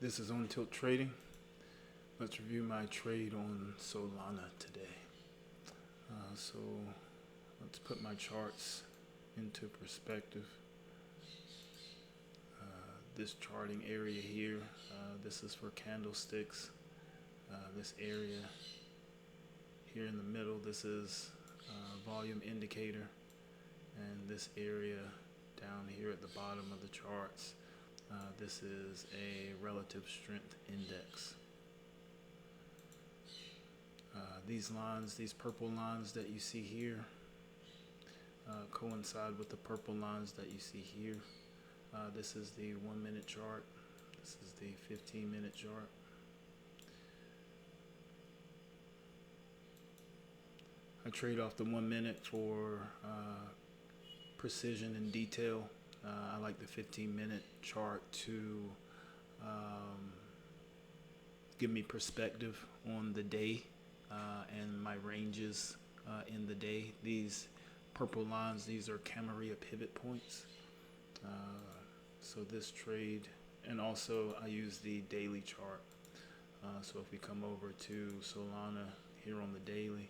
This is On Tilt Trading. Let's review my trade on Solana today. So let's put my charts into perspective. This charting area here, this is for candlesticks. This area here in the middle, this is volume indicator, and this area down here at the bottom of the charts, this is a relative strength index. These lines, these purple lines that you see here, coincide with the purple lines that you see here. This is the 1 minute chart. This is the 15-minute chart. I trade off the 1 minute for precision and detail. I like the 15-minute chart to give me perspective on the day and my ranges in the day. These purple lines, these are Camarilla pivot points. So this trade, and also I use the daily chart. So if we come over to Solana here on the daily,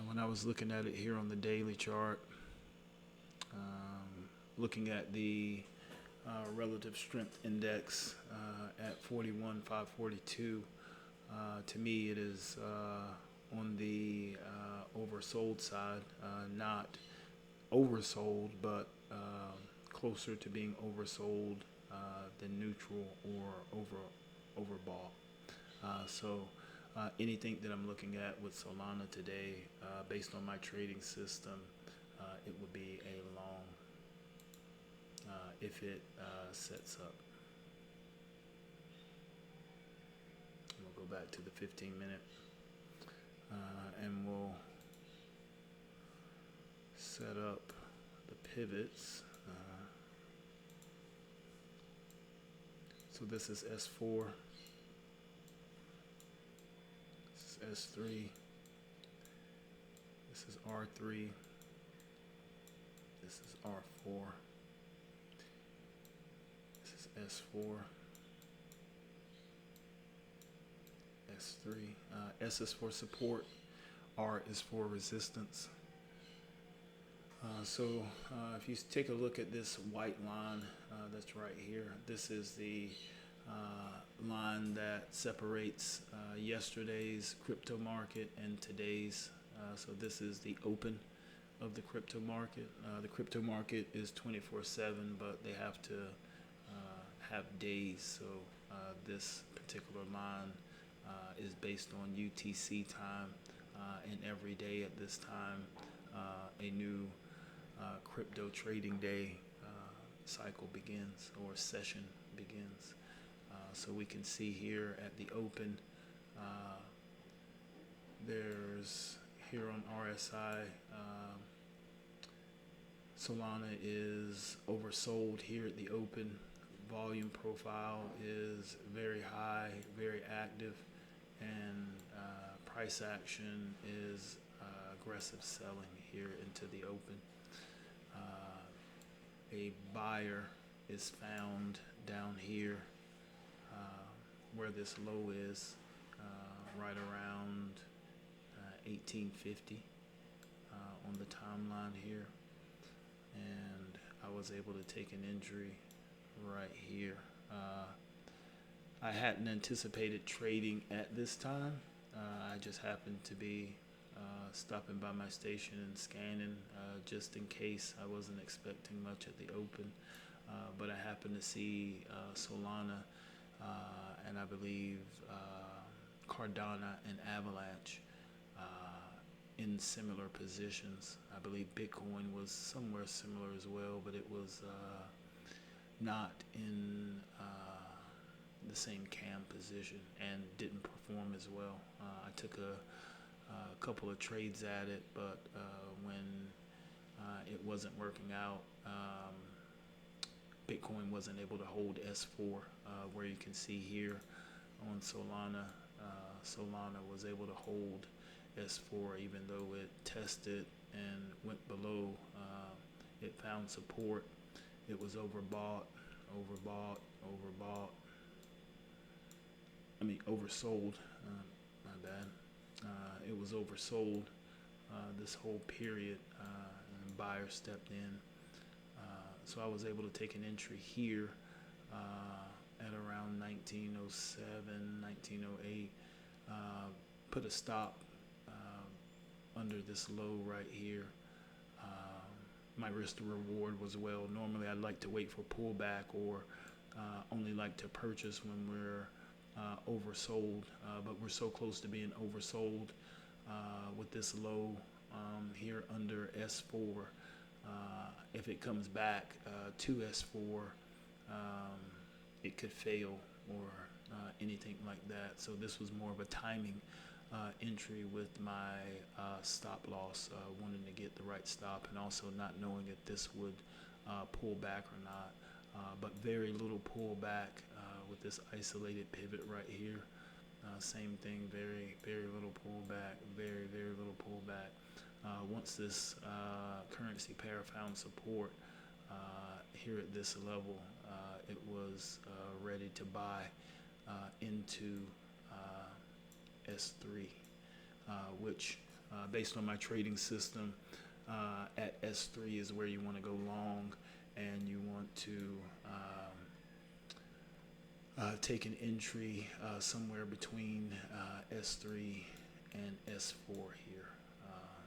when I was looking at it here on the daily chart, looking at the relative strength index at 41,542, to me it is on the oversold side, not oversold, but closer to being oversold than neutral or overbought. So anything that I'm looking at with Solana today, based on my trading system, it would be a long if it sets up. We'll go back to the 15-minute and we'll set up the pivots. So this is S4, this is S3, this is R3, this is R4, this is S4, S3. S is for support, R is for resistance. So if you take a look at this white line that's right here, this is the line that separates yesterday's crypto market and today's. So this is the open of the crypto market. The crypto market is 24/7, but they have to have days. So this particular line is based on UTC time, and every day at this time a new crypto trading day cycle begins, or session begins. So we can see here at the open, there's here on RSI, Solana is oversold here at the open. Volume profile is very high, very active, and price action is aggressive selling here into the open. A buyer is found down here where this low is, right around 1850 on the timeline here, and I was able to take an entry right here. I hadn't anticipated trading at this time. I just happened to be stopping by my station and scanning just in case. I wasn't expecting much at the open, but I happened to see Solana and I believe Cardano and Avalanche in similar positions. I believe Bitcoin was somewhere similar as well, but it was not in the same cam position and didn't perform as well. I took a couple of trades at it, but when it wasn't working out, Bitcoin wasn't able to hold S4, where you can see here on Solana. Solana was able to hold S4, even though it tested and went below. It found support. It was overbought, overbought, overbought. Oversold. My bad. It was oversold this whole period, and buyers stepped in. So I was able to take an entry here at around 1907, 1908. Put a stop under this low right here. My risk to reward was, well, normally I'd like to wait for pullback, or only like to purchase when we're oversold, but we're so close to being oversold with this low here under S4. If it comes back to S4, it could fail, or anything like that. So this was more of a timing entry with my stop loss, wanting to get the right stop, and also not knowing if this would pull back or not. But very little pullback with this isolated pivot right here. Same thing, very, very little pullback, very, very little pullback. Once this currency pair found support here at this level, it was ready to buy into S3, which based on my trading system, at S3 is where you want to go long, and you want to take an entry somewhere between S3 and S4 here.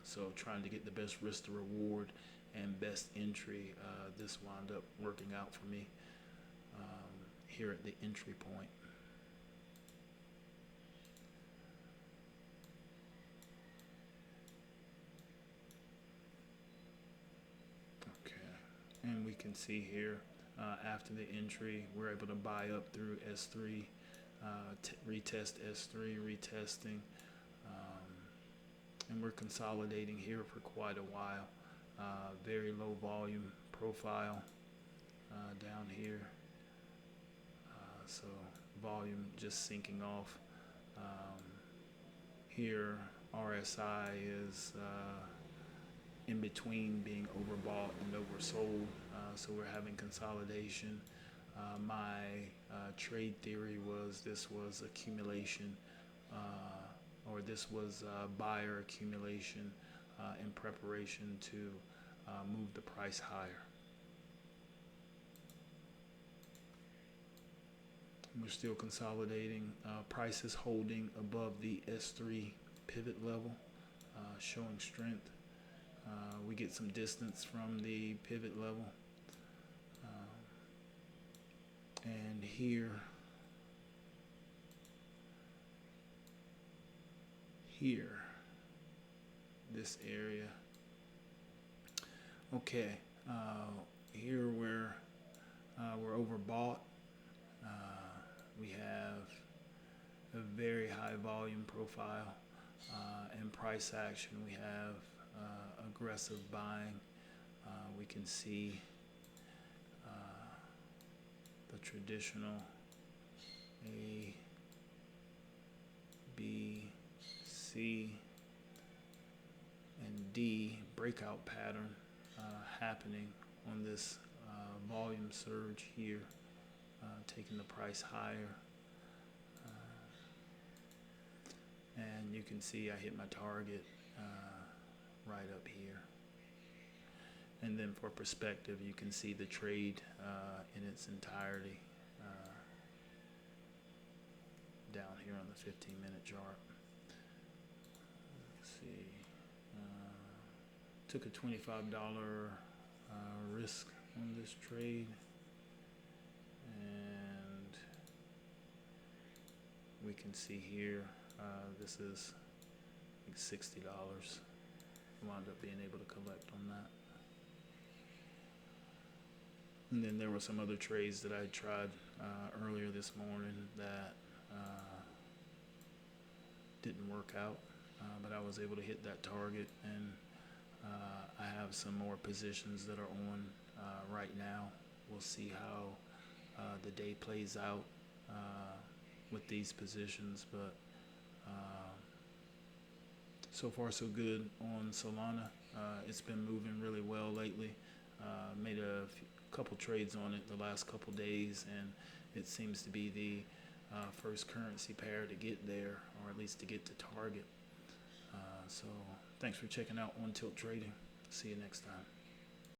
So trying to get the best risk to reward and best entry, this wound up working out for me here at the entry point. And we can see here, after the entry, we're able to buy up through S3, retest S3, retesting, and we're consolidating here for quite a while. Very low volume profile down here, so volume just sinking off. Here, RSI is in between being overbought and oversold, so we're having consolidation. My trade theory was this was accumulation, or this was buyer accumulation in preparation to move the price higher. We're still consolidating. Price is holding above the S3 pivot level, showing strength. We get some distance from the pivot level, and here this area. Okay, here we're overbought. We have a very high volume profile, and price action. We have aggressive buying. We can see the traditional A, B, C, and D breakout pattern happening on this volume surge here, taking the price higher. And you can see I hit my target right up here. And then for perspective, you can see the trade in its entirety down here on the 15-minute chart. Let's see. Took a $25 risk on this trade, and we can see here this is like $60. Wound up being able to collect on that. And then there were some other trades that I tried earlier this morning that didn't work out, but I was able to hit that target, and I have some more positions that are on right now. We'll see how the day plays out with these positions, but so far so good on Solana. It's been moving really well lately. Made a couple trades on it the last couple days, and it seems to be the first currency pair to get there, or at least to get to target. So thanks for checking out One Tilt Trading. See you next time.